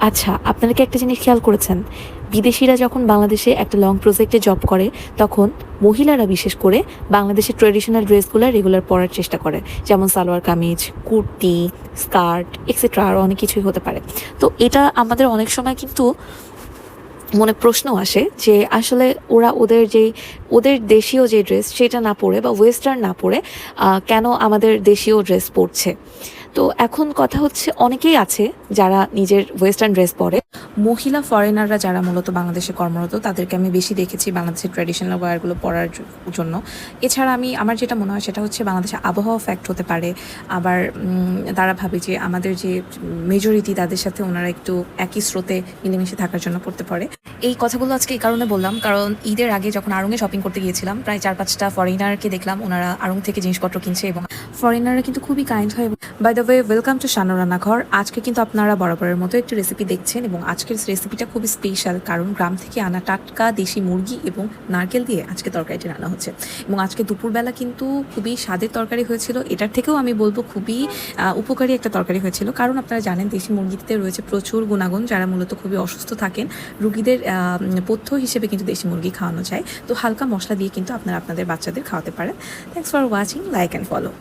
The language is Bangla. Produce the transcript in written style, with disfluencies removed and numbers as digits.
আচ্ছা, আপনারা কি একটা জিনিস খেয়াল করেছেন? বিদেশিরা যখন বাংলাদেশে একটা লং প্রজেক্টে জব করে, তখন মহিলারা বিশেষ করে বাংলাদেশের ট্র্যাডিশনাল ড্রেসগুলা রেগুলার পরার চেষ্টা করে। যেমন সালোয়ার কামিজ, কুর্তি, স্কার্ট এক্সেট্রা আরও অনেক কিছুই হতে পারে। তো এটা আমাদের অনেক সময় কিন্তু মনে প্রশ্ন আসে যে আসলে ওরা ওদের দেশীয় যে ড্রেস সেটা না পরে বা ওয়েস্টার্ন না পরে কেন আমাদের দেশীয় ড্রেস পরছে। তো এখন কথা হচ্ছে অনেকেই আছে যারা নিজের ওয়েস্টার্ন ড্রেস পরে। মহিলা ফরেনাররা যারা মূলত বাংলাদেশে কর্মরত তাদেরকে আমি বেশি দেখেছি বাংলাদেশের ট্র্যাডিশনাল ওয়্যারগুলো পরার জন্য। এছাড়া আমার যেটা মনে হয় সেটা হচ্ছে বাংলাদেশে আবহাওয়া ফ্যাক্ট হতে পারে। আবার তারা ভাবে যে আমাদের যে মেজরিটি তাদের সাথে ওনারা একটু একই স্রোতে মিলেমিশে থাকার জন্য পড়তে পারে। এই কথাগুলো আজকে এই কারণে বললাম, কারণ ঈদের আগে যখন আড়ংয়ে শপিং করতে গিয়েছিলাম, প্রায় 4-5টা ফরেনারকে দেখলাম ওনারা আড়ং থেকে জিনিসপত্র কিনছে এবং ফরেনাররা কিন্তু খুবই কাইন্ড হয়। By the way, welcome to Shanu রান্নাঘর। আজকে কিন্তু আপনারা বরাবরের মতো একটি রেসিপি দেখছেন এবং আজকের রেসিপিটা খুবই স্পেশাল, কারণ গ্রাম থেকে আনা টাটকা দেশি মুরগি এবং নারকেল দিয়ে আজকে তরকারিটি রান্না হচ্ছে। এবং আজকে দুপুরবেলা কিন্তু খুবই স্বাদের তরকারি হয়েছিল। এটার থেকেও আমি বলবো খুবই উপকারী একটা তরকারি হয়েছিল, কারণ আপনারা জানেন দেশি মুরগিতে রয়েছে প্রচুর গুণাগুণ, যারা মূলত খুবই অসুস্থ থাকেন রুগীদের পথ্য হিসেবে কিন্তু দেশি মুরগি খাওয়ানো যায়। তো হালকা মশলা দিয়ে কিন্তু আপনারা আপনাদের বাচ্চাদের খাওয়াতে পারেন। Thanks for watching, like and follow.